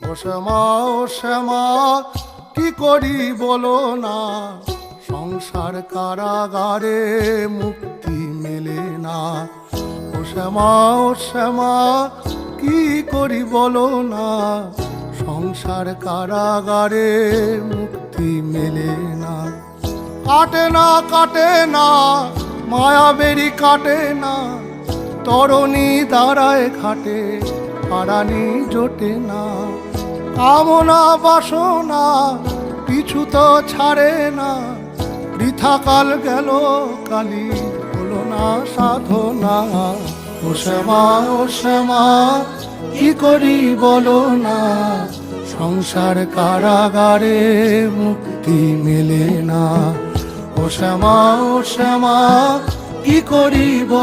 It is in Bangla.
ও শ্যামা কি করি বলো না, সংসার কারাগারে মুক্তি মেলে না। ও শ্যামা কি করি বলো না, সংসার কারাগারে মুক্তি মেলে না। কাটে না মায়াবেরি কাটে না, তরণী দাঁড়ায় ঘাটে পারানি জোটে না। কামনা বাসনা পিছু তো ছাড়ে না, বৃথা কাল গেল কালি হলো না সাধনা। ও শ্যামা কি করি বলো না, সংসার কারাগারে মুক্তি মেলে না। ও শ্যামা কি করি বলো।